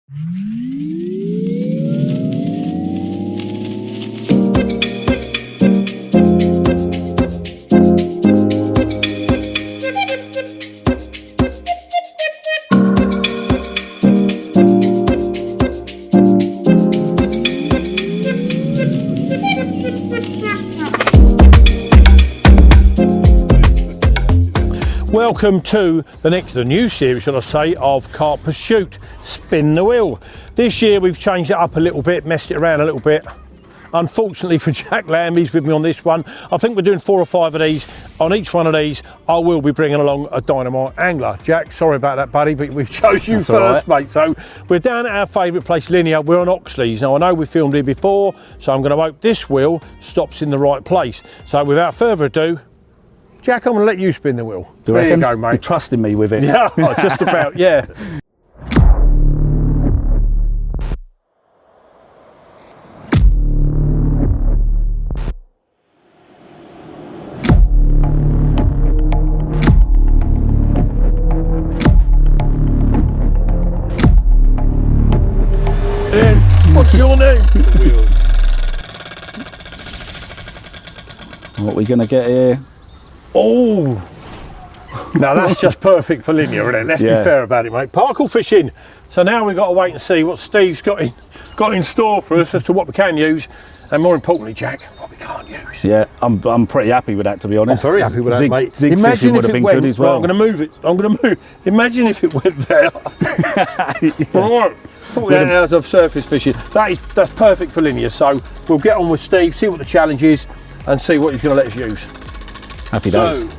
Welcome to the new series, shall I say, of Carp Pursuit, Spin the Wheel. This year we've changed it up a little bit, messed it around a little bit. Unfortunately for Jack Lamb, he's with me on this one. I think we're doing 4 or 5 of these. On each one of these, I will be bringing along a Dynamite angler. Jack, sorry about that, buddy, but we've chose you first, mate. So we're down at our favourite place, Linear. We're on Oxlease. Now, I know we filmed here before, so I'm going to hope this wheel stops in the right place. So without further ado, Jack, I'm going to let you spin the wheel. There you go, mate. You're trusting me with it. Yeah, just about, yeah. Ian, what's your name? What are we going to get here? Oh, now that's just perfect for Linear, isn't it? Let's be fair about it, mate. Particle fishing. So now we've got to wait and see what Steve's got in store for us as to what we can use, and more importantly, Jack, what we can't use. Yeah, I'm pretty happy with that, to be honest. I'm very happy with that, mate. Zig fishing would have been good as well. Right, I'm going to move it. I'm going to move. Imagine if it went there. Right. 48 hours of surface fishing. That's perfect for Linear. So we'll get on with Steve, see what the challenge is, and see what he's going to let us use. Happy days.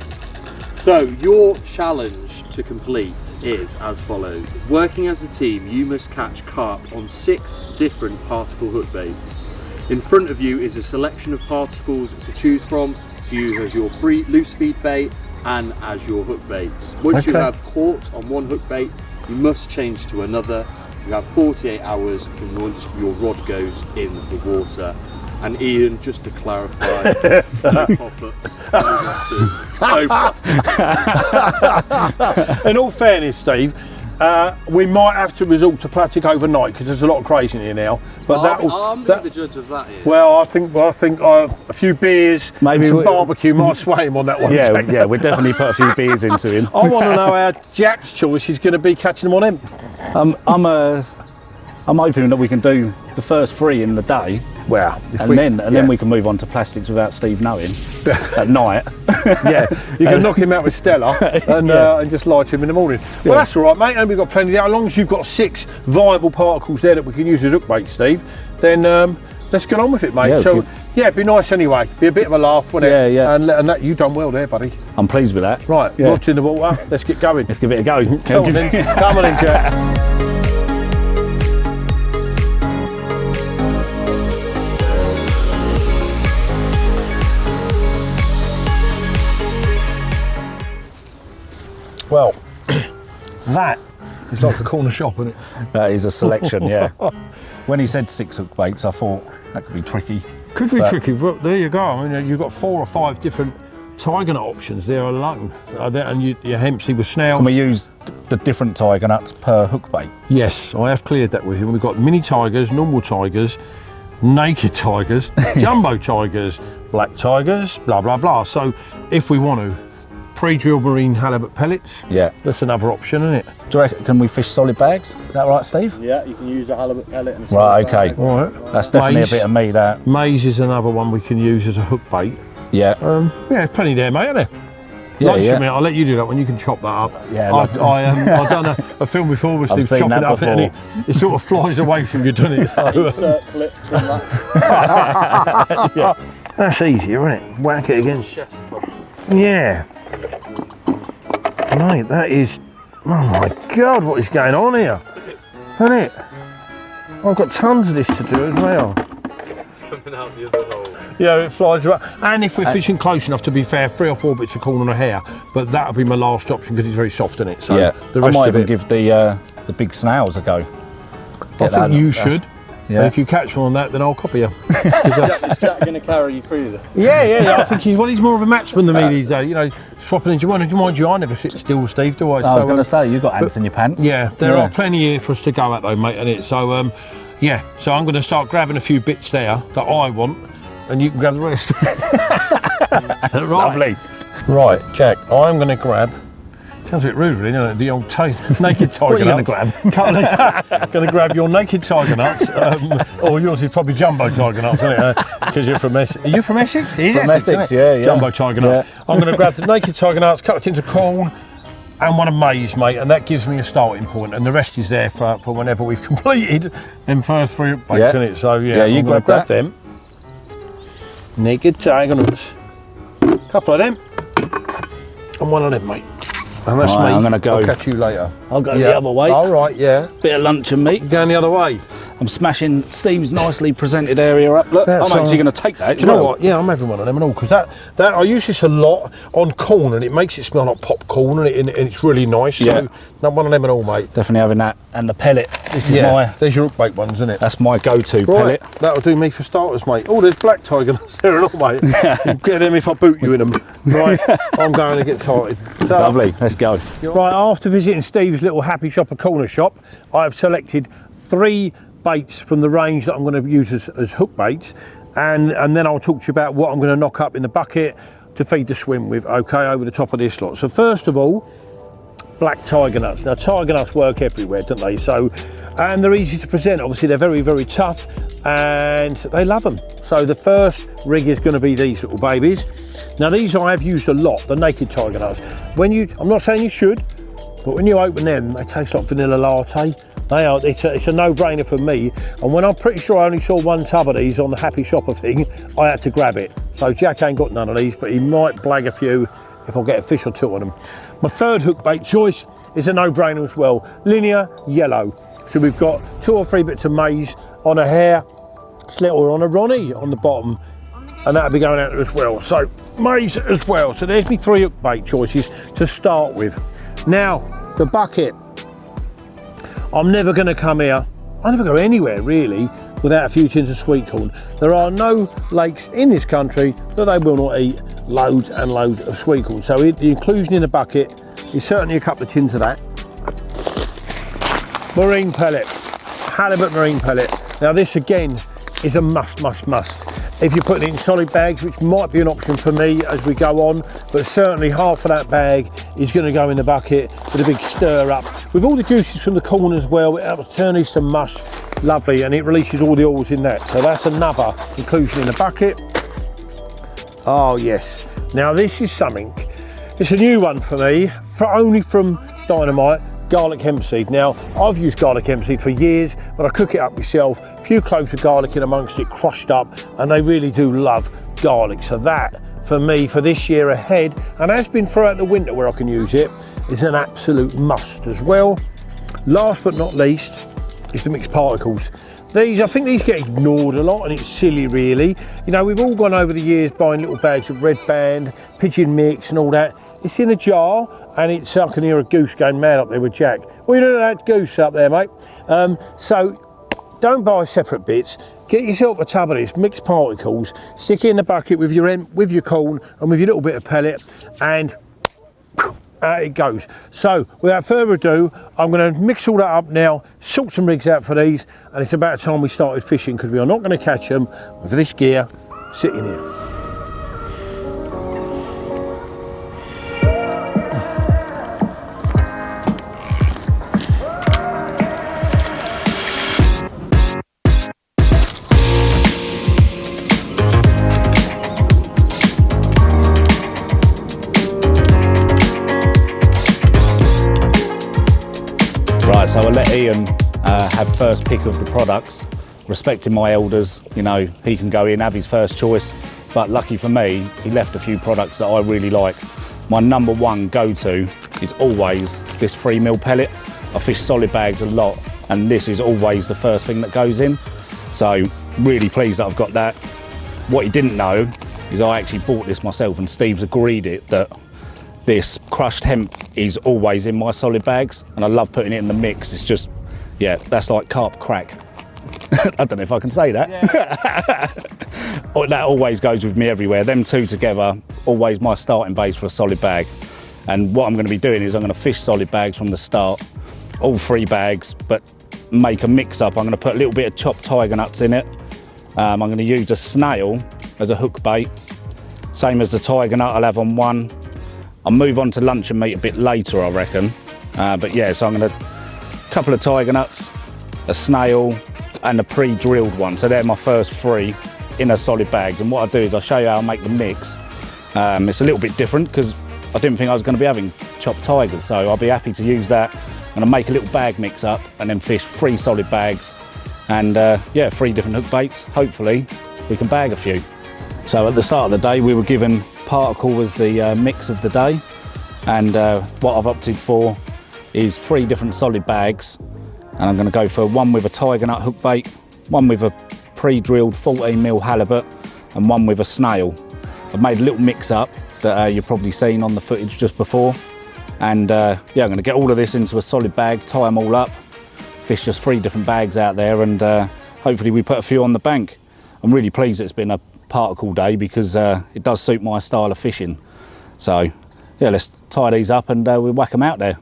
So your challenge to complete is as follows. Working as a team, you must catch carp on 6 different particle hook baits. In front of you is a selection of particles to choose from to use as your free loose feed bait and as your hook baits. Once you have caught on one hook bait, you must change to another. You have 48 hours from once your rod goes in the water. And Ian, just to clarify, no pop-ups, no rafters, no plastic. In all fairness, Steve, we might have to resort to plastic overnight because there's a lot of crazy in here now. But I'm the judge of that, Ian. Well, I think a few beers, maybe some barbecue might sway him on that one. Yeah, we'll definitely put a few beers into him. I want to know how Jack's choice is going to be catching them on him. I'm hoping that we can do the first 3 in the day. Wow. Then we can move on to plastics without Steve knowing at night. Yeah, you can knock him out with Stella and just lie to him in the morning. Well, that's all right, mate, and we've got plenty there. As long as you've got 6 viable particles there that we can use as hook bait, Steve, then let's get on with it, mate. Yeah, it'd be nice anyway. Be a bit of a laugh, wouldn't it? Yeah. And that, you've done well there, buddy. I'm pleased with that. Right, rods in the water, let's get going. Let's give it a go. Come on then, Jack. Well, that is like a corner shop, isn't it? That is a selection, yeah. When he said 6 hook baits, I thought that could be tricky. Could be tricky, but there you go. I mean, you've got 4 or 5 different tiger nut options there alone. And your Hempsey with snouts. Can we use the different tiger nuts per hook bait? Yes, I have cleared that with him. We've got mini tigers, normal tigers, naked tigers, jumbo tigers, black tigers, blah, blah, blah. So if we want to, pre-drilled marine halibut pellets. Yeah. That's another option, isn't it? Do you reckon, can we fish solid bags? Is that right, Steve? Yeah, you can use a halibut pellet and a right, okay. bag. All right. That's definitely a bit of me, that. Maize is another one we can use as a hook bait. Yeah. Yeah, plenty there, mate, isn't there? Yeah, I'll let you do that one. You can chop that up. Yeah, I've done a film before with Steve chopping it up, and it sort of flies away from you, doesn't it? Insert clips from that. Yeah. That's easier, isn't it? Whack it against chest. Yeah. Mate, that is. Oh my God, what is going on here? Isn't it? I've got tons of this to do as well. It's coming out the other hole. Yeah, it flies around. And if we're fishing close enough, to be fair, 3 or 4 bits of corn and a hair, but that'll be my last option because it's very soft in it. So yeah, the rest I might of even give the big snails a go. I think you should. Yeah. And if you catch me on that, then I'll copy you. Is Jack going to carry you through this? Yeah. I think he's more of a matchman than me these days. You know, swapping in. Do you mind you? I never sit still, Steve, do I? I was going to say, you've got ants in your pants. Yeah, there are plenty here for us to go at though, mate, and so yeah, so I'm going to start grabbing a few bits there that I want, and you can grab the rest. Right. Lovely. Right, Jack, I'm going to grab. Sounds a bit rude, really, doesn't it? The old naked tiger nuts. What are you going to grab? Going to grab your naked tiger nuts, or yours is probably jumbo tiger nuts, isn't it? Because you're from Essex. Are you from Essex? It is From Essex, yeah. Jumbo tiger nuts. Yeah. I'm going to grab the naked tiger nuts, cut it into corn, and one of maize, mate, and that gives me a starting point, and the rest is there for whenever we've completed them first 3 bakes, Yeah. isn't it? So yeah, Yeah, you I'm gonna grab that. them. Naked tiger nuts. Couple of them, and one of them, mate. And that's Right, me. I'm gonna go. I'll catch you later. I'll go Yeah. the other way. All right, yeah. Bit of luncheon meat. Going the other way. I'm smashing Steve's nicely presented area up. Look, That's I'm actually all going to take that. Do you know what? Yeah, I'm having one of them and all, because that I use this a lot on corn, and it makes it smell like popcorn, and it's really nice. Yeah. So, no, one of them and all, mate. Definitely having that. And the pellet. This is There's your hook-baked ones, isn't it? that's my go-to Right, pellet. that'll do me for starters, mate. Oh, there's black tiger nuts there and all, mate. Get them if I boot you in them. Right, I'm going to get started. So, Lovely. Let's go. Right, after visiting Steve's little happy shopper corner shop, I've selected 3 baits from the range that I'm going to use as hook baits, and then I'll talk to you about what I'm going to knock up in the bucket to feed the swim with, okay, over the top of this lot. So first of all, black tiger nuts. Now tiger nuts work everywhere, don't they? So, and they're easy to present. Obviously they're very, very tough, and they love them. So the first rig is going to be these little babies. Now these I have used a lot, the naked tiger nuts. I'm not saying you should, but when you open them, they taste like vanilla latte. It's a no-brainer for me. And when I'm pretty sure I only saw 1 tub of these on the Happy Shopper thing, I had to grab it. So Jack ain't got none of these, but he might blag a few if I get a fish or 2 on them. My third hook bait choice is a no-brainer as well. Linear yellow. So we've got 2 or 3 bits of maize on a hair slit or on a Ronnie on the bottom, and that'll be going out as well. So maize as well. So there's me 3 hook bait choices to start with. Now the bucket. I'm never going to come here, I never go anywhere really without a few tins of sweet corn. There are no lakes in this country that they will not eat loads and loads of sweet corn. So the inclusion in the bucket is certainly a couple of tins of that. Marine pellet, halibut marine pellet. Now this again is a must. If you're putting it in solid bags, which might be an option for me as we go on, but certainly half of that bag is going to go in the bucket with a big stir up. With all the juices from the corn as well, it helps turn this to mush, lovely, and it releases all the oils in that. So that's another inclusion in the bucket. Oh yes. Now this is something, it's a new one for me, only from Dynamite. Garlic hemp seed. Now I've used garlic hemp seed for years, but I cook it up myself, a few cloves of garlic in amongst it, crushed up, and they really do love garlic. So that for me for this year ahead, and has been throughout the winter where I can use it, is an absolute must as well. Last but not least is the mixed particles. I think these get ignored a lot, and it's silly really. You know, we've all gone over the years buying little bags of Red Band, Pigeon Mix and all that. It's in a jar, and I can hear a goose going mad up there with Jack. Well, you know that goose up there, mate. So don't buy separate bits. Get yourself a tub of this, mixed particles, stick it in the bucket with your corn and with your little bit of pellet, and out it goes. So without further ado, I'm going to mix all that up now, sort some rigs out for these, and it's about time we started fishing, because we are not going to catch them with this gear sitting here. Right, so I'll let Ian have first pick of the products. Respecting my elders, you know, he can go in, have his first choice. But lucky for me, he left a few products that I really like. My number 1 go-to is always this 3mm pellet. I fish solid bags a lot, and this is always the first thing that goes in. So really pleased that I've got that. What he didn't know is I actually bought this myself, and Steve's agreed it that this crushed hemp is always in my solid bags, and I love putting it in the mix. It's just, yeah, that's like carp crack. I don't know if I can say that. Yeah. That always goes with me everywhere. Them two together, always my starting base for a solid bag. And what I'm going to be doing is I'm going to fish solid bags from the start, all 3 bags, but make a mix up. I'm going to put a little bit of chopped tiger nuts in it. I'm going to use a snail as a hook bait, same as the tiger nut I'll have on one. I'll move on to luncheon meat a bit later, I reckon. But yeah, so I'm going to couple of tiger nuts, a snail, and a pre-drilled one. So they're my first 3 inner solid bags. And what I'll do is I'll show you how I make the mix. It's a little bit different because I didn't think I was going to be having chopped tigers, so I'll be happy to use that. And I'll make a little bag mix up and then fish 3 solid bags. And yeah, 3 different hook baits. Hopefully we can bag a few. So at the start of the day, we were given particle as the mix of the day. And what I've opted for is 3 different solid bags. And I'm going to go for one with a tiger nut hook bait, one with a pre-drilled 14mm halibut, and one with a snail. I've made a little mix up that you've probably seen on the footage just before. And yeah, I'm going to get all of this into a solid bag, tie them all up, fish just 3 different bags out there, and hopefully we put a few on the bank. I'm really pleased it's been a particle day because it does suit my style of fishing. So yeah, let's tie these up and we'll whack them out there.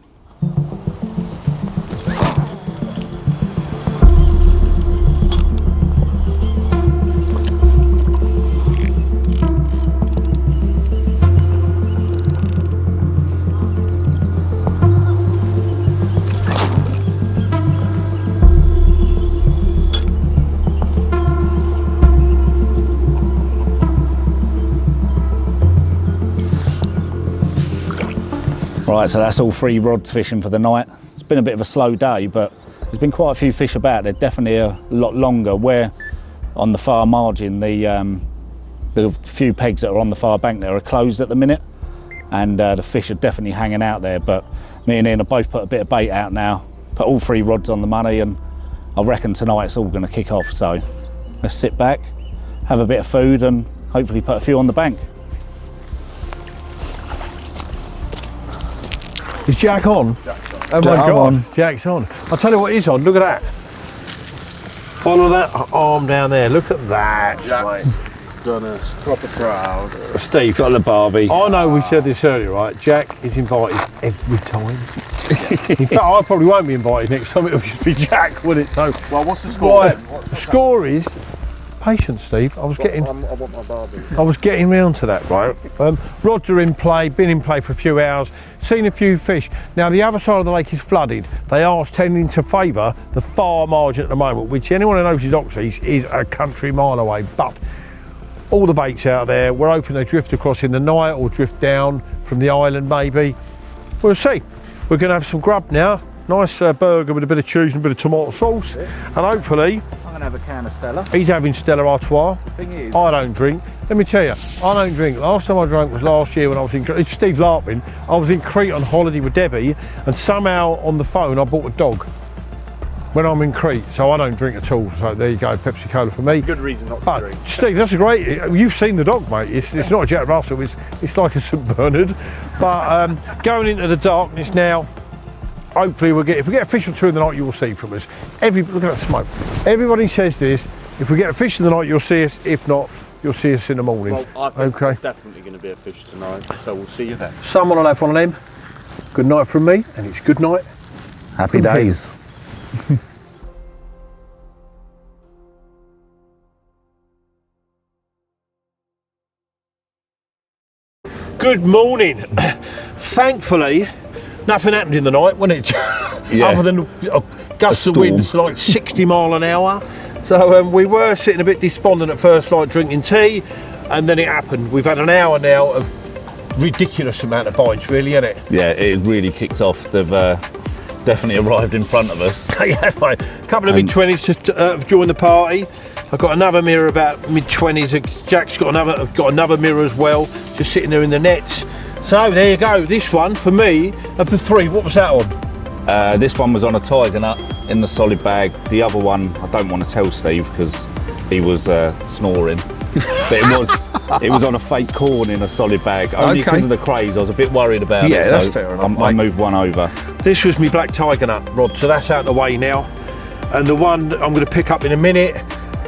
Right, so that's all 3 rods fishing for the night. It's been a bit of a slow day, but there's been quite a few fish about. They're definitely a lot longer. Where on the far margin, the few pegs that are on the far bank there are closed at the minute, and the fish are definitely hanging out there. But me and Ian have both put a bit of bait out now, put all 3 rods on the money, and I reckon tonight it's all going to kick off. So let's sit back, have a bit of food, and hopefully put a few on the bank. Is Jack on? Jack's on. Oh my God, Jack's on. I'll tell you what is on, look at that. Follow that arm down there, look at that. Jack's done us proper proud. Steve, Got the Barbie. I know we said this earlier, right? Jack is invited every time. In fact, I probably won't be invited next time, it'll just be Jack, wouldn't it? So, Well, what's the score then? the score is, patience, Steve. I was I want my Barbie. I was getting round to that, right? Rods are in play, been in play for a few hours, seen a few fish. Now the other side of the lake is flooded. They are tending to favour the far margin at the moment, which anyone who knows his Oxlease is a country mile away. But all the baits out there, we're hoping they drift across in the night or drift down from the island maybe. We'll see. We're going to have some grub now. Nice burger with a bit of cheese and a bit of tomato sauce. And hopefully, I'm going to have a can of Stella. he's having Stella Artois. The thing is, I don't drink. Let me tell you, I don't drink. Last time I drank was last year when I was in, it's Steve Larpin, I was in Crete on holiday with Debbie, and somehow on the phone I bought a dog when I'm in Crete, so I don't drink at all. So there you go, Pepsi Cola for me. Good reason not to drink. Steve, that's a great, you've seen the dog, mate. It's not a Jack Russell, it's like a St Bernard. But going into the darkness now, hopefully if we get a fish or 2 in the night, you will see from us. Look at that smoke. Everybody says this, if we get a fish in the night, you'll see us. If not, you'll see us in the morning. Well, I think okay. there's definitely going to be a fish tonight, so we'll see you then. Someone will have one of them. Good night from me, and it's good night. happy days. Good morning. Thankfully, nothing happened in the night, wasn't it? Yeah. Other than gusts of storm. winds like 60 mile an hour. So we were sitting a bit despondent at first, like drinking tea, and then it happened. We've had an hour now of ridiculous amount of bites, really, isn't it? Yeah, it really kicks off. They've definitely arrived in front of us. Yeah, mate. A couple of mid-20s just joined the party. I've got another mirror about mid-20s. Jack's got another mirror as well, just sitting there in the nets. So there you go. This one, for me, of the 3, what was that on? This one was on a tiger nut in the solid bag. The other one, I don't want to tell Steve because he was snoring. But it was on a fake corn in a solid bag. Only because of the craze, I was a bit worried about it. Yeah, that's fair enough, I mate. moved one over. This was my black tiger nut rod, so that's out of the way now. And the one I'm going to pick up in a minute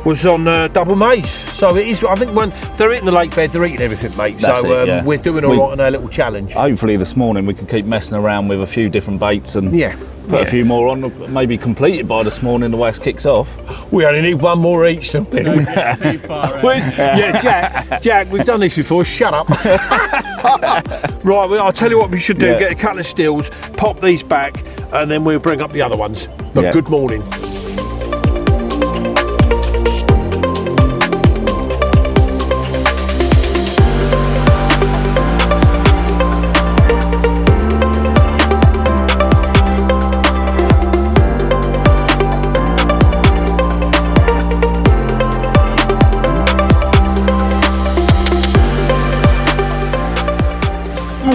was on double maize. So it is, I think when they're eating the lake bed, they're eating everything, mate. That's so it, yeah. we're doing all right on our little challenge. Hopefully this morning we can keep messing around with a few different baits and put a few more on, maybe complete it by this morning the way it kicks off. We only need one more each. Don't we? Jack, we've done this before, shut up. Right, well, I'll tell you what we should do, get a couple of stills, pop these back, and then we'll bring up the other ones. But good morning.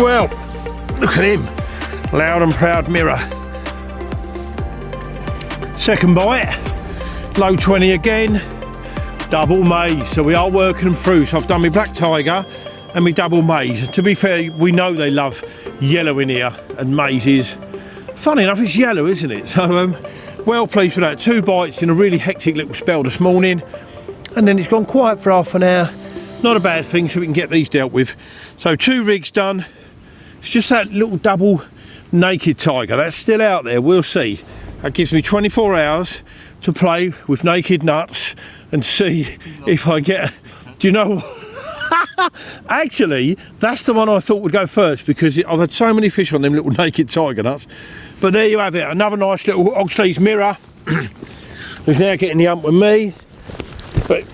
Well, look at him, loud and proud mirror. Second bite, low 20 again, double maize. So we are working them through. So I've done my black tiger and my double maize. To be fair, we know they love yellow in here, and maize is, funny enough, it's yellow, isn't it? So well pleased with that. 2 bites in a really hectic little spell this morning, and then it's gone quiet for half an hour. Not a bad thing, so we can get these dealt with. So 2 rigs done. It's just that little double naked tiger that's still out there. We'll see. That gives me 24 hours to play with naked nuts and see if I get. Do you know? Actually, that's the one I thought would go first, because I've had so many fish on them little naked tiger nuts. But there you have it. Another nice little Oxlease mirror. Who's now getting the hump with me. But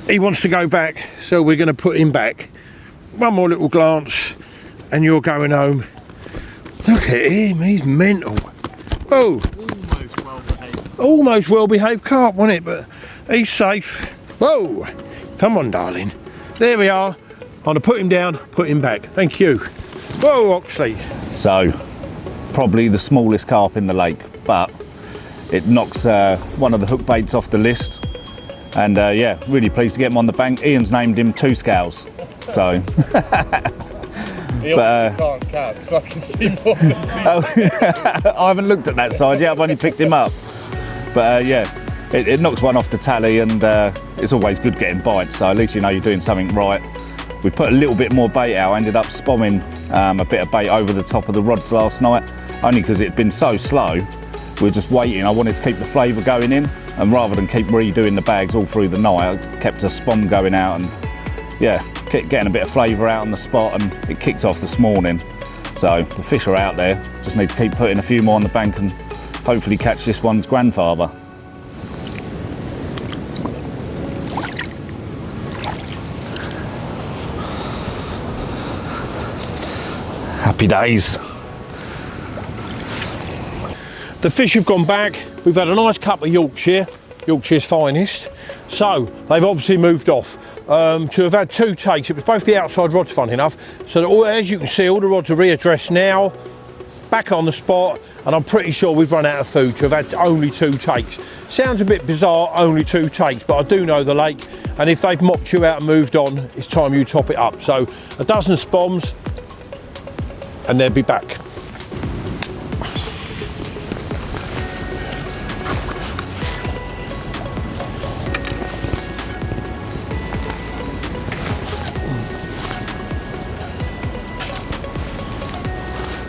he wants to go back, so we're going to put him back. One more little glance and you're going home. Look at him, he's mental. Oh, almost well behaved carp, wasn't it? But he's safe. Whoa, come on darling, there we are. I'm going to put him down, put him back. Thank you. Whoa, Oxlease. So probably the smallest carp in the lake, but it knocks one of the hook baits off the list. And yeah, really pleased to get him on the bank. Ian's named him Two Scales. So He obviously can't catch, so I can see more than 2. I haven't looked at that side yet, I've only picked him up. But yeah, it knocks one off the tally, and it's always good getting bites, so at least you know you're doing something right. We put a little bit more bait out. I ended up spomming a bit of bait over the top of the rods last night, only because it'd been so slow. We were just waiting. I wanted to keep the flavour going in, and rather than keep redoing the bags all through the night, I kept a spom going out, and yeah, getting a bit of flavour out on the spot, and it kicked off this morning. So the fish are out there, just need to keep putting a few more on the bank and hopefully catch this one's grandfather. Happy days. The fish have gone back. We've had a nice cup of Yorkshire's finest. So they've obviously moved off. To have had 2 takes, it was both the outside rods, fun enough. So that all, as you can see, all the rods are readdressed now, back on the spot, and I'm pretty sure we've run out of food to have had only 2 takes. Sounds a bit bizarre, only 2 takes, but I do know the lake, and if they've mopped you out and moved on, it's time you top it up. So a dozen spoms, and they'll be back.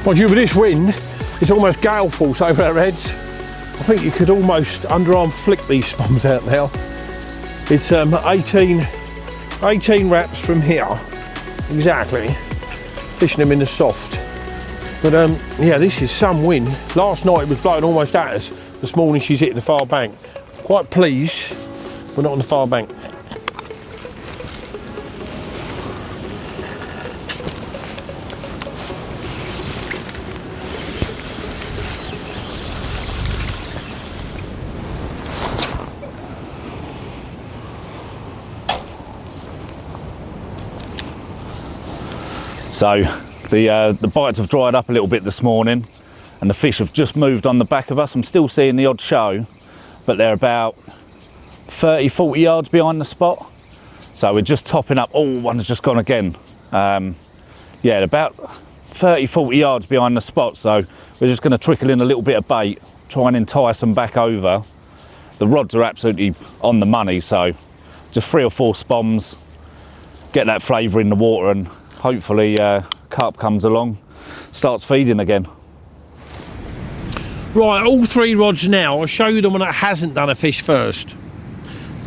Mind you, with this wind, it's almost gale force over our heads. I think you could almost underarm flick these spoms out now. It's 18 wraps from here, exactly, fishing them in the soft. But yeah, this is some wind. Last night it was blowing almost at us. This morning she's hitting the far bank. Quite pleased we're not on the far bank. So the bites have dried up a little bit this morning, and the fish have just moved on the back of us. I'm still seeing the odd show, but they're about 30-40 yards behind the spot. So we're just topping up. Oh, one's just gone again. Yeah, about 30-40 yards behind the spot. So we're just going to trickle in a little bit of bait, try and entice them back over. The rods are absolutely on the money, so just 3 or 4 spoms, get that flavour in the water, and hopefully carp comes along, starts feeding again. Right, all 3 rods now. I'll show you the one that hasn't done a fish first.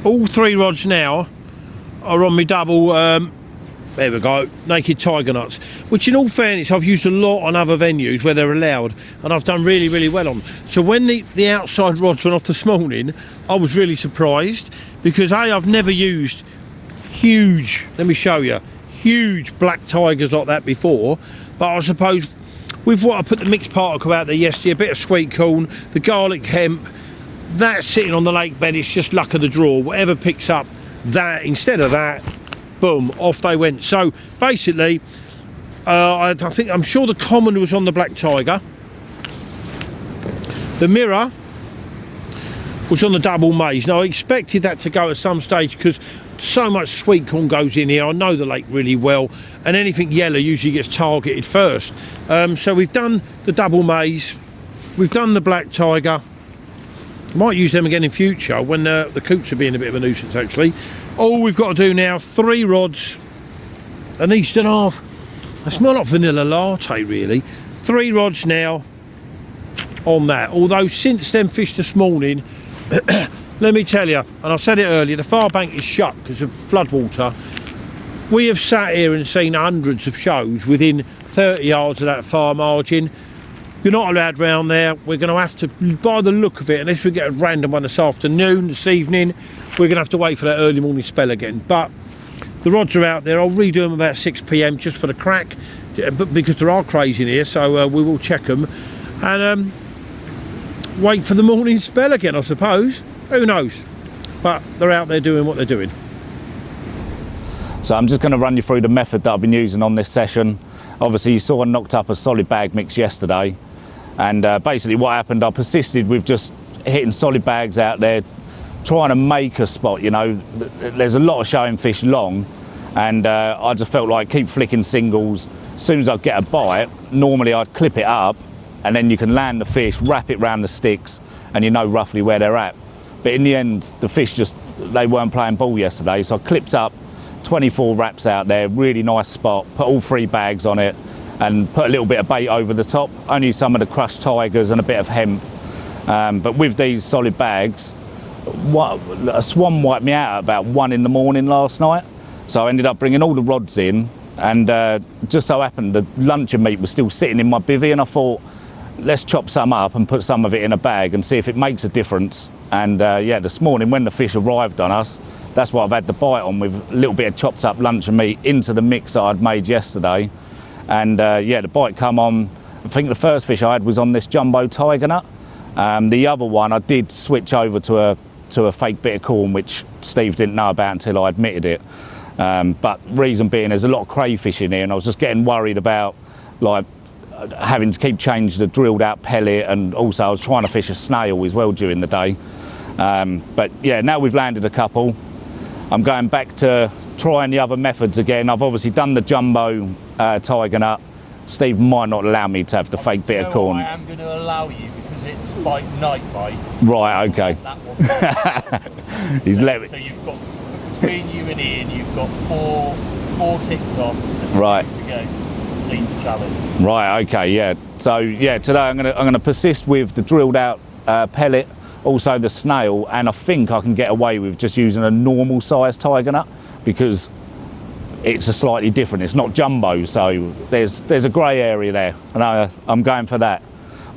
All 3 rods now are on my double, there we go, naked tiger nuts, which in all fairness I've used a lot on other venues where they're allowed, and I've done really, really well on. So when the outside rods went off this morning, I was really surprised, because I've never used huge, let me show you, huge black tigers like that before, but I suppose with what I put the mixed particle out there yesterday, a bit of sweet corn, the garlic hemp, that's sitting on the lake bed, it's just luck of the draw. Whatever picks up that, instead of that, boom, off they went. So basically, I'm sure the common was on the black tiger. The mirror was on the double maize. Now I expected that to go at some stage because so much sweet corn goes in here. I know the lake really well, and anything yellow usually gets targeted first. So we've done the double maize, we've done the black tiger. Might use them again in future when the coots are being a bit of a nuisance actually. All we've got to do now, 3 rods, an Eastern half. They smell like vanilla latte really. 3 rods now on that. Although since them fish this morning, let me tell you, and I said it earlier, the far bank is shut because of floodwater. We have sat here and seen hundreds of shows within 30 yards of that far margin. You're not allowed round there. We're going to have to, by the look of it, unless we get a random one this afternoon, this evening, we're going to have to wait for that early morning spell again. But the rods are out there. I'll redo them about 6 p.m. just for the crack, but because there are crays in here, so we will check them and wait for the morning spell again, I suppose. Who knows? But they're out there doing what they're doing. So I'm just going to run you through the method that I've been using on this session. Obviously you saw I knocked up a solid bag mix yesterday, and basically what happened, I persisted with just hitting solid bags out there, trying to make a spot. You know, there's a lot of showing fish long, and I just felt like keep flicking singles. As soon as I get a bite, normally I'd clip it up, and then you can land the fish, wrap it around the sticks, and you know roughly where they're at. But in the end, the fish they weren't playing ball yesterday, so I clipped up 24 wraps out there, really nice spot, put all 3 bags on it, and put a little bit of bait over the top, only some of the crushed tigers and a bit of hemp. But with these solid bags, a swan wiped me out at about 1 in the morning last night, so I ended up bringing all the rods in, and just so happened the luncheon meat was still sitting in my bivvy, and I thought, let's chop some up and put some of it in a bag and see if it makes a difference. And yeah, this morning when the fish arrived on us, that's what I've had the bite on, with a little bit of chopped up luncheon meat into the mix that I'd made yesterday. And yeah, the bite come on. I think the first fish I had was on this jumbo tiger nut. The other one I did switch over to a fake bit of corn, which Steve didn't know about until I admitted it. But reason being, there's a lot of crayfish in here, and I was just getting worried about like having to keep changing the drilled out pellet, and also I was trying to fish a snail as well during the day. But yeah, now we've landed a couple, I'm going back to trying the other methods again. I've obviously done the jumbo tiger nut. Steve might not allow me to have the fake bit of corn. I am going to allow you because it's night bites. Right, okay. That one. He's let me. So you've got, between you and Ian, you've got four ticked off. Right. To go to complete the challenge. Right, okay, yeah. So yeah, today I'm gonna persist with the drilled out pellet, also the snail, and I think I can get away with just using a normal size tiger nut because it's a slightly different. It's not jumbo, so there's a grey area there, and I'm going for that.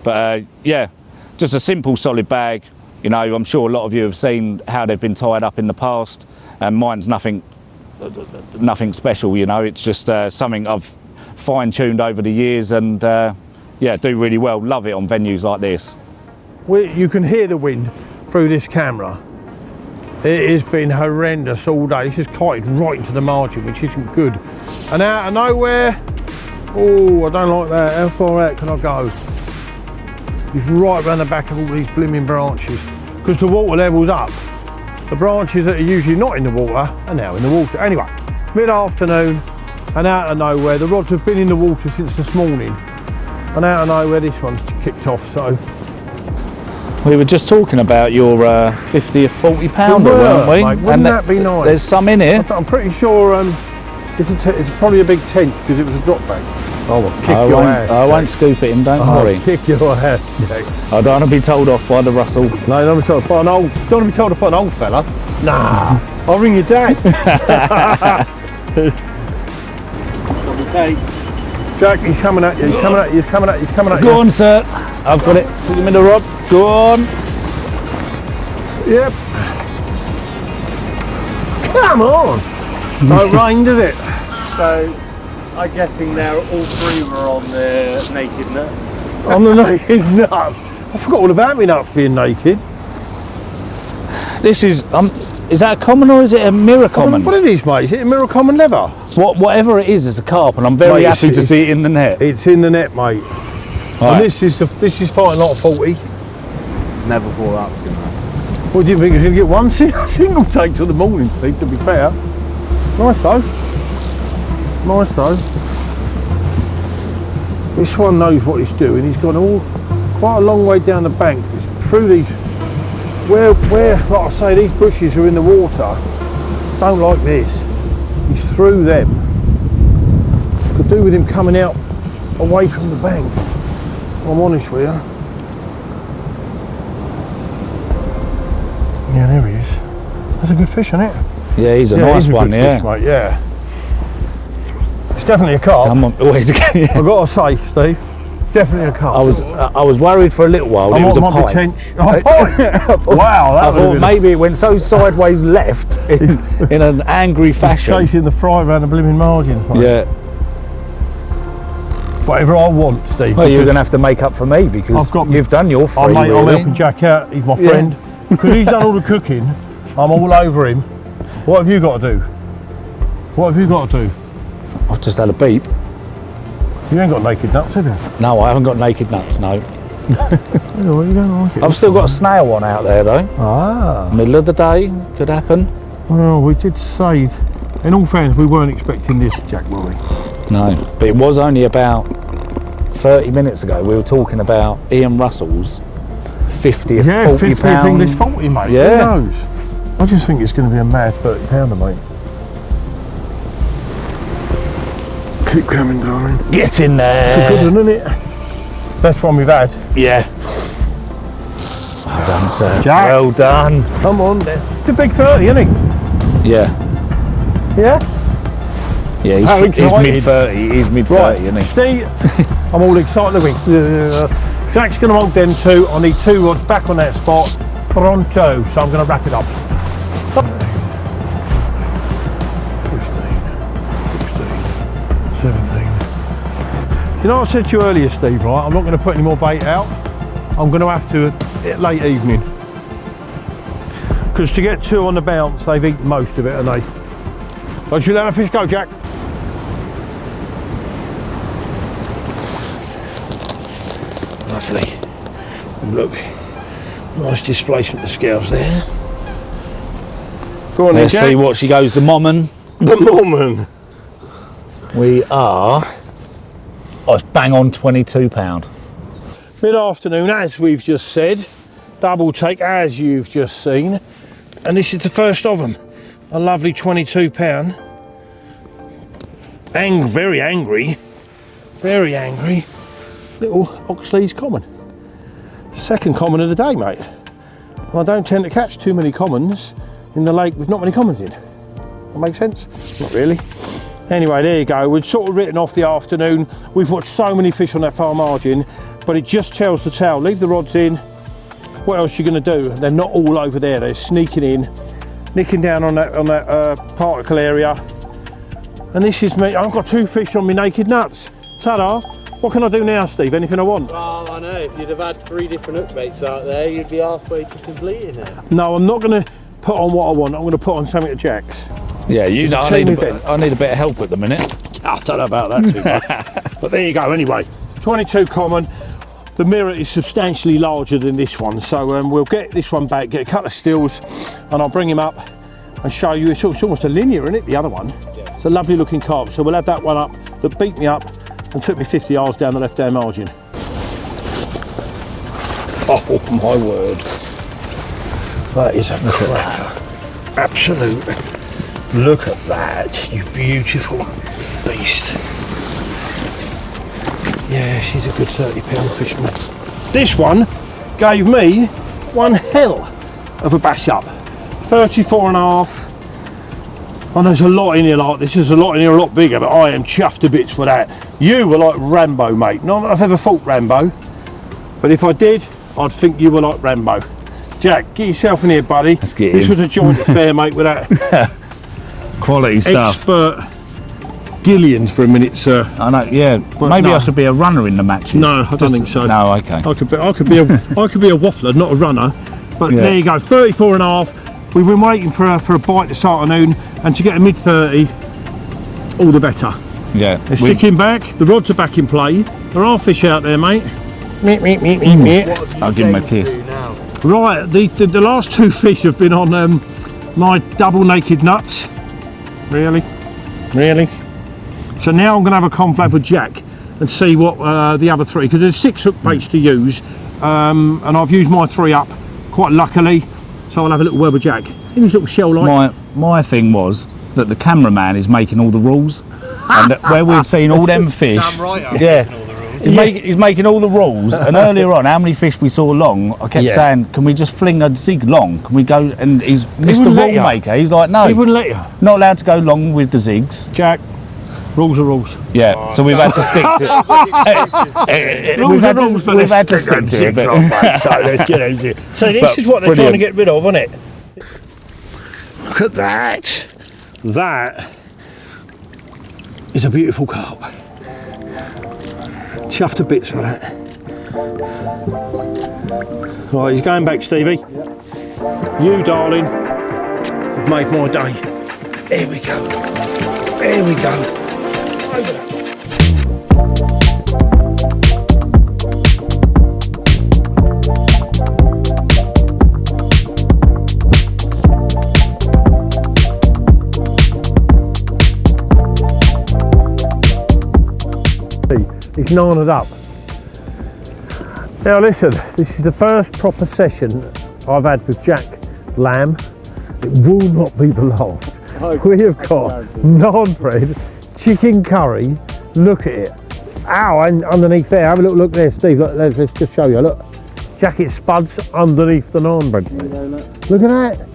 But yeah, just a simple solid bag. You know, I'm sure a lot of you have seen how they've been tied up in the past, and mine's nothing special. You know, it's just something I've fine-tuned over the years, and yeah, do really well. Love it on venues like this. You can hear the wind through this camera. It has been horrendous all day. This has kited right into the margin, which isn't good. And out of nowhere, oh, I don't like that. How far out can I go? It's right around the back of all these blooming branches, because the water level's up. The branches that are usually not in the water are now in the water. Anyway, mid-afternoon, and out of nowhere, the rods have been in the water since this morning, and out of nowhere this one's kicked off. So We were just talking about your 50 or 40 pounder, weren't we? Mate, wouldn't that be nice? There's some in here. I'm pretty sure it's probably a big tent because it was a drop bag. Oh, well, kick your ass. I won't scoop it in, don't worry. Kick your ass, Jack. I don't want to be told off by the Russell. No, don't be told off by an old. Don't want to be told off by an old fella. Nah, I'll ring your dad. Okay. Jack, he's coming at you. He's coming at you. He's coming at you. He's coming at you. Go on, sir. I've got it to the middle rod. Go on. Yep. Come on. No rain, does it? So, I'm guessing now all three were on the naked nut. On the naked nuts. I forgot all about me nuts being naked. This is that a common or is it a mirror common? What it is, mate? Is it a mirror common leather? Whatever it is, it's a carp, and I'm very Mate, happy to see it in the net. It's in the net, mate. Right. And this is fighting lot of 40. Never brought up. What do you think? He's going to get one single take till the morning, Steve, to be fair. Nice though. Nice though. This one knows what he's doing. He's gone quite a long way down the bank. It's through these, where, like I say, these bushes are in the water. Don't like this. He's through them. Could do with him coming out away from the bank. I'm honest with you. Yeah, there he is. That's a good fish, isn't it? Yeah, he's a nice he's a one, good yeah. Fish, mate, yeah. It's definitely a carp. Come on, always again. I've got to say, Steve, definitely a carp. I was worried for a little while. It was a pike. Oh, pike! Wow, that I thought maybe it went so sideways left in an angry fashion. Chasing the fry around the blooming margin. Mate. Yeah. Whatever I want, Steve. Well, you're going to have to make up for me because you've done your free, I'm really. helping Jack out. He's my friend. Because he's done all the cooking. I'm all over him. What have you got to do? What have you got to do? I've just had a beep. You ain't got naked nuts, have you? No, I haven't got naked nuts, no. You don't like it. I've still got a snail one out there, though. Ah. Middle of the day, could happen. Well, we did say, in all fairness, we weren't expecting this, Jack, were we? No, but it was only about 30 minutes ago. We were talking about Ian Russell's 50 or 40 50th pound. English 40, mate. Yeah. Who knows? I just think it's going to be a mad 30 pounder, mate. Keep coming, darling. Get in It's a there. good one, isn't it? Best one we've had. Yeah. Well done, sir. Jack. Well done. Come on, then. It's a big 30, isn't he? Yeah. Yeah? Yeah, How he's excited. mid-30. He's mid-30, Right, isn't he? Steve, I'm all excited. Jack's going to hold them two. I need two rods back on that spot. Pronto. So I'm going to wrap it up. 17. You know what I said to you earlier, Steve, right? I'm not going to put any more bait out. I'm going to have to at late evening. Because to get two on the bounce, they've eaten most of it, haven't they? Don't you let a fish go, Jack. Lovely. Look, nice displacement of scales there. Go on, Let's then, see Jack. what she goes. The Momman. The Mormon. We are. Oh, it's bang on £22. Mid-afternoon, as we've just said. Double take, as you've just seen. And this is the first of them. A lovely £22. Very angry. Very angry. Little Oxlease common. Second common of the day, mate. Well, I don't tend to catch too many commons in the lake with not many commons in. That makes sense? Not really. Anyway, there you go. We've sort of written off the afternoon. We've watched so many fish on that far margin, but it just tells the tale. Leave the rods in. What else are you going to do? They're not all over there. They're sneaking in, nicking down on that particle area. And this is me. I've got two fish on my naked nuts. Ta-da. What can I do now, Steve? Anything I want? Well, I know, if you'd have had 3 different hook baits out there, you'd be halfway to completing it. No, I'm not going to put on what I want. I'm going to put on something at Jack's. Yeah, you know, a I team need event. a bit of help at the minute. I don't know about that too much. But there you go, anyway. 22 common. The mirror is substantially larger than this one, so we'll get this one back, get a couple of stills, and I'll bring him up and show you. It's almost a linear, isn't it, the other one? Yeah. It's a lovely looking carp, so we'll have that one up that beat me up and took me 50 yards down the left-hand margin. Oh my word. That is a cracker. Absolute. Look at that, you beautiful beast. Yeah, she's a good 30-pound fisherman. This one gave me one hell of a bash up. 34 and a half. And there's a lot in here like this. There's a lot in here a lot bigger, but I am chuffed to bits for that. You were like Rambo, mate. Not that I've ever fought Rambo, but if I did, I'd think you were like Rambo. Jack, get yourself in here, buddy. Let's get this in. was a joint affair, mate, with that Quality stuff. expert Gillians for a minute, sir. I know, yeah. Maybe no. I should be a runner in the matches. No, I don't think so. No, okay. I could be a waffler, not a runner. But Yeah. there you go, 34 and a half. We've been waiting for a bite this afternoon, and to get a mid-30, all the better. Yeah. They're sticking back, the rods are back in play. There are fish out there, mate. Meet. I'll give him a kiss. Right, the last two fish have been on my double naked nuts. Really? So now I'm going to have a confab with Jack and see what the other three, because there's 6 hook baits to use, and I've used my 3 up quite luckily, so I'll have a little word with Jack. In his little shell light. My thing was that the cameraman is making all the rules, and that where we've seen all them fish. Damn right I'm Yeah. making all the rules. He's making all the rules, and earlier on, how many fish we saw long, I kept Yeah. saying, can we just fling a zig long? Can we go? And he's Mr. wouldn't let Rule you. Maker. He's like, no, He wouldn't let you. not allowed to go long with the zigs. Jack, rules are rules. Yeah, so we've had to stick to it. We've had to stick to it. But So this But is what they're trying to brilliant. get rid of, isn't it? Look at that. That is a beautiful carp. Chuffed to bits for that. Right, he's going back, Stevie. You, darling, have made my day. Here we go. Here we go. Over that. It's gnarled up. Now listen, this is the first proper session I've had with Jack Lamb. It will not be the last. We have got naan bread, chicken curry. Look at it. Ow, and underneath there, have a little look there, Steve. Look, let's just show you. Look, jacket spuds underneath the naan bread. Look at that.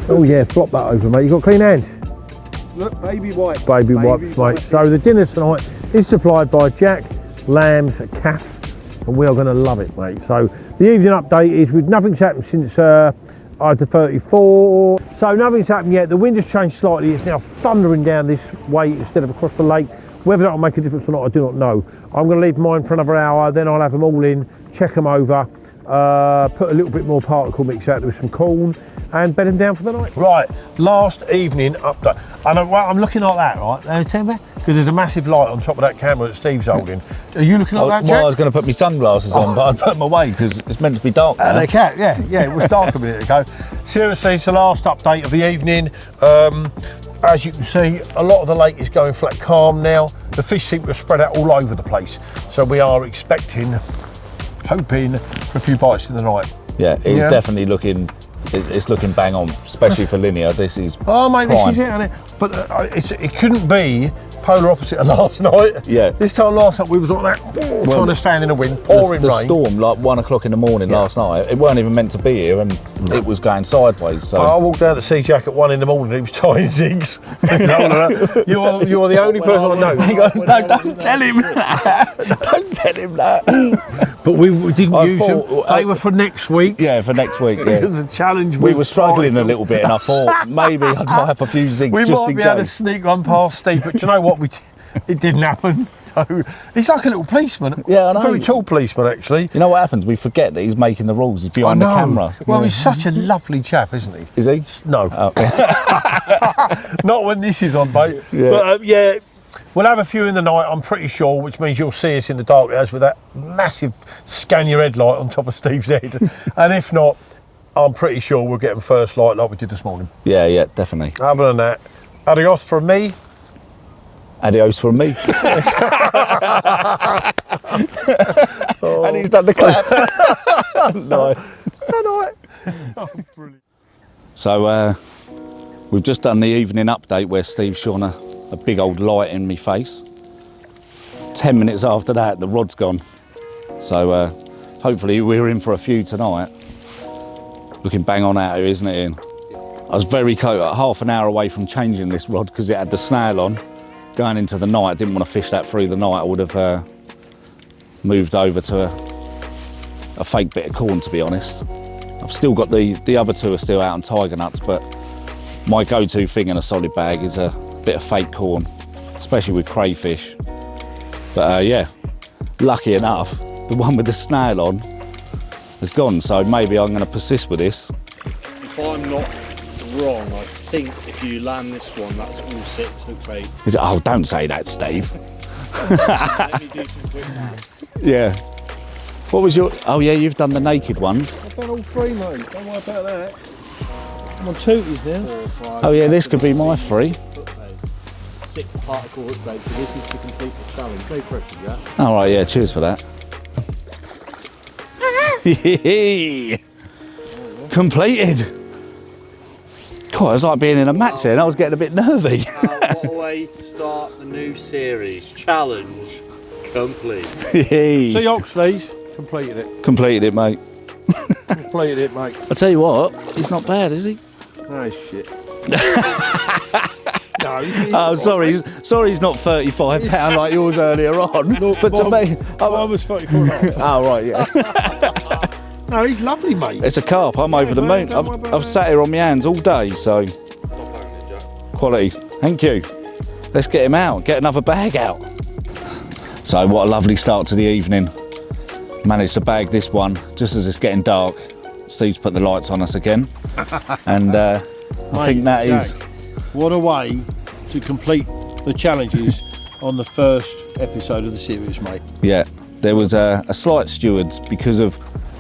Oh yeah, flop that over, mate. You got clean hands? Look, baby wipes. Baby wipes, mate. So the dinner tonight is supplied by Jack Lamb's Calf, and we are going to love it, mate. So the evening update is nothing's happened since I had the 34. So nothing's happened yet. The wind has changed slightly. It's now thundering down this way instead of across the lake. Whether that will make a difference or not, I do not know. I'm going to leave mine for another hour, then I'll have them all in, check them over, put a little bit more particle mix out with some corn, and bed them down for the night. Right, last evening update. And I'm looking like that, right? Because there's a massive light on top of that camera that Steve's holding. Are you looking like that, Jack? Well, I was going to put my sunglasses on, but I put them away because it's meant to be dark now. They can, yeah, it was dark a minute ago. Seriously, it's the last update of the evening. As you can see, a lot of the lake is going flat calm now. The fish seem to have spread out all over the place. So we are expecting, hoping for a few bites in the night. Yeah, it's definitely looking. It's looking bang on, especially for Linear. This is Oh mate, prime. this is it, isn't it? But it couldn't be polar opposite of last night. Yeah. This time last night we was like that, trying to stand in the wind, pouring the rain. storm, like 1 o'clock in the morning last night, it weren't even meant to be here, and it was going sideways. So I walked down to see Jack at 1 in the morning. He was tying zigs. you are the only person I know. no, don't tell him that. Don't tell him that. But we didn't I use thought- them. They were for next week. Yeah, for next week. Yeah. Because the challenge We were struggling a little bit, and I thought maybe I'd tie up a few zigs We just might in be able to case. sneak one past Steve, but do you know what? It didn't happen. So he's like a little policeman. Yeah, I know. A very tall policeman, actually. You know what happens? We forget that he's making the rules. He's behind the camera. Well, he's such a lovely chap, isn't he? Is he? No. Oh. Not when this is on, mate. Yeah. But yeah, we'll have a few in the night, I'm pretty sure, which means you'll see us in the dark hours with that massive scan your headlight on top of Steve's head. And if not, I'm pretty sure we'll get them first light like we did this morning. Yeah, definitely. Other than that, adios from me. Adios from me. And he's done the clap. Nice. So we've just done the evening update where Steve shone a big old light in me face. 10 minutes after that, the rod's gone. So hopefully we're in for a few tonight. Looking bang on out here, isn't it, Ian? I was very close, half an hour away from changing this rod because it had the snail on. Going into the night, I didn't want to fish that through the night. I would have moved over to a fake bit of corn, to be honest. I've still got the other two are still out on tiger nuts, but my go-to thing in a solid bag is a bit of fake corn, especially with crayfish. But yeah, lucky enough, the one with the snail on has gone, so maybe I'm going to persist with this. If I'm not wrong, I think if you land this one, that's all 6 hook baits. Oh, don't say that, Steve. Let me do some quick maths. Yeah. What was your... Oh yeah, you've done the naked ones. I've done all 3, mate. Don't worry about that. I'm on tooties now. 4, 5, Oh yeah, this could be my 3. hook bait. 6 particle hook baits, so this is to complete the challenge. No pressure, yeah? All right, yeah, cheers for that. Completed. God, it was like being in a match then. I was getting a bit nervy. What a way to start the new series. Challenge complete. See Oxlease, completed it. Completed it, mate. Completed it, mate. I tell you what, he's not bad, is he? No shit. No, Oh, sorry, he's not £35 like yours earlier on. No, but to me, I was 34.5. oh right, yeah. No, he's lovely, mate. It's a carp. I'm over the moon. I've sat here on my hands all day, so quality. Thank you. Let's get him out. Get another bag out. So what a lovely start to the evening. Managed to bag this one just as it's getting dark. Steve's put the lights on us again, and I think that Jack, is. What a way to complete the challenges on the first episode of the series, mate. Yeah, there was a slight stewards because of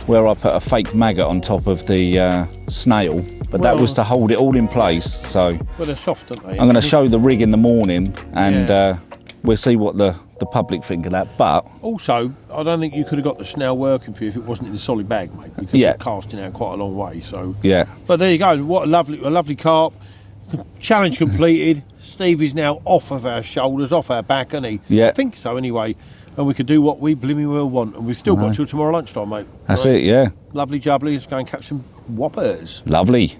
where I put a fake maggot on top of the snail, but that was to hold it all in place. So Well, they're soft, aren't they? I'm going to show the rig in the morning, and we'll see what the public think of that. But also, I don't think you could have got the snail working for you if it wasn't in a solid bag, mate, because Yeah. you're casting out quite a long way. So, yeah, but there you go. What a lovely carp. Challenge completed. Steve is now off of our shoulders, off our back, isn't he? Yeah. I think so, anyway. And we can do what we blimey well want. And we've still got till tomorrow lunchtime, mate. that's it. Yeah, Lovely jubbly. Let's go and catch some whoppers. lovely.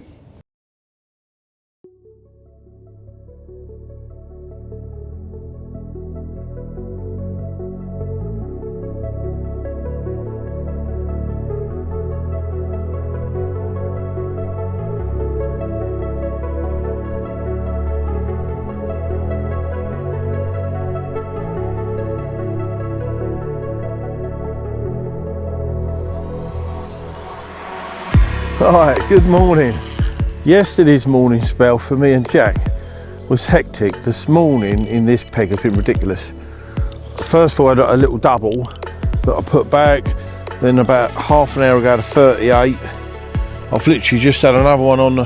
Right, good morning. Yesterday's morning spell for me and Jack was hectic. This morning in this peg has been ridiculous. First of all, I had a little double that I put back, then about half an hour ago to 38. I've literally just had another one on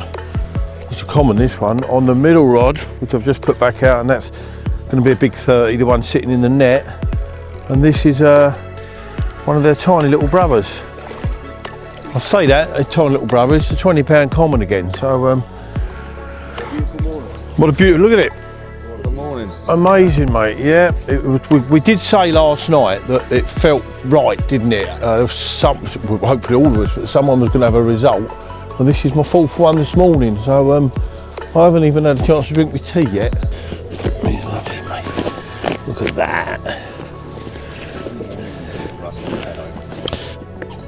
it's a common, this one, on the middle rod, which I've just put back out, and that's going to be a big 30, the one sitting in the net. And this is one of their tiny little brothers. I say that, a tiny little brother, it's a £20 common again, so what a beautiful, look at it. Good morning. Amazing, mate, yeah. It was, we did say last night that it felt right, didn't it? Hopefully all of us, but someone was going to have a result. And this is my 4th one this morning, so I haven't even had a chance to drink my tea yet. It's lovely, mate. Look at that.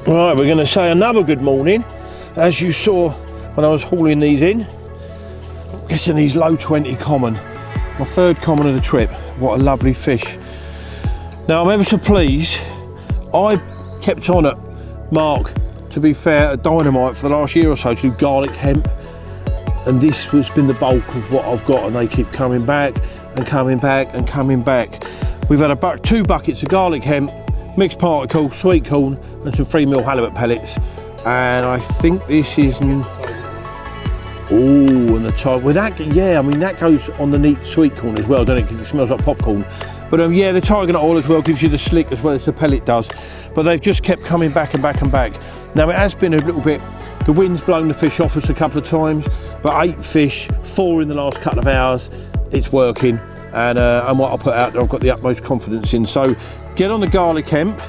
Right, we're going to say another good morning. As you saw when I was hauling these in, getting these low 20 common. My 3rd common of the trip. What a lovely fish. Now I'm ever so pleased. I kept on at Mark, to be fair, at Dynamite for the last year or so to do garlic hemp. And this has been the bulk of what I've got, and they keep coming back and coming back and coming back. We've had 2 buckets of garlic hemp, mixed particle, sweet corn, and some 3mm halibut pellets. And I think this is... Oh, and the tiger. Well, that, yeah, I mean, that goes on the neat sweet corn as well, doesn't it? Because it smells like popcorn. But yeah, the tiger nut oil as well gives you the slick as well as the pellet does. but they've just kept coming back and back and back. Now it has been a little bit, the wind's blown the fish off us a couple of times, but 8 fish, 4 in the last couple of hours, it's working. And what I put out there, I've got the utmost confidence in. So get on the garlic hemp,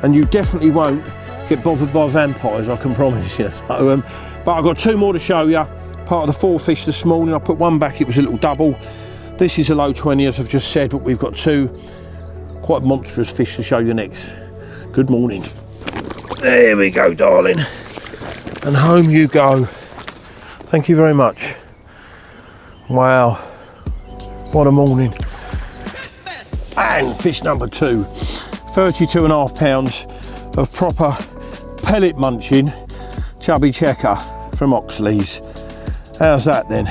and you definitely won't get bothered by vampires, I can promise you. So, but I've got 2 more to show you. Part of the 4 fish this morning, I put 1 back, it was a little double. This is a low 20, as I've just said, but we've got 2 quite monstrous fish to show you next. Good morning. There we go, darling. And home you go. Thank you very much. Wow. What a morning. And fish number 2, 32.5 pounds of proper pellet munching chubby checker from Oxlease. How's that then?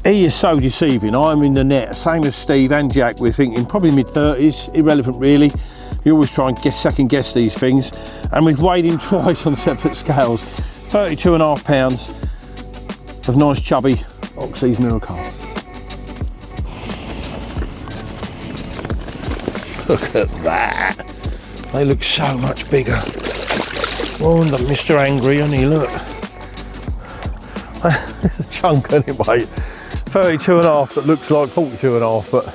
He is so deceiving. I'm in the net, same as Steve and Jack. We're thinking probably mid-30s, irrelevant really. You always try and second guess these things. And we've weighed him twice on separate scales. 32.5 pounds of nice chubby Oxlease mirror carp. Look at that. They look so much bigger. Oh, and Mr. Angry, and he look. It's a chunk anyway. 32.5 that looks like 42.5, but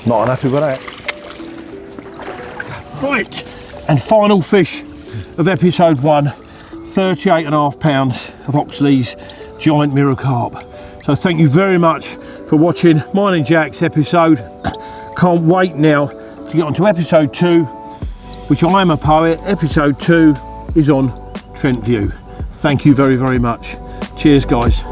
not unhappy with that. Right, and final fish of episode 1, 38.5 pounds of Oxlease giant mirror carp. So thank you very much for watching mine and Jack's episode. Can't wait now to get on to episode 2, which I am a poet. Episode 2 is on Trent View. Thank you very, very much. Cheers, guys.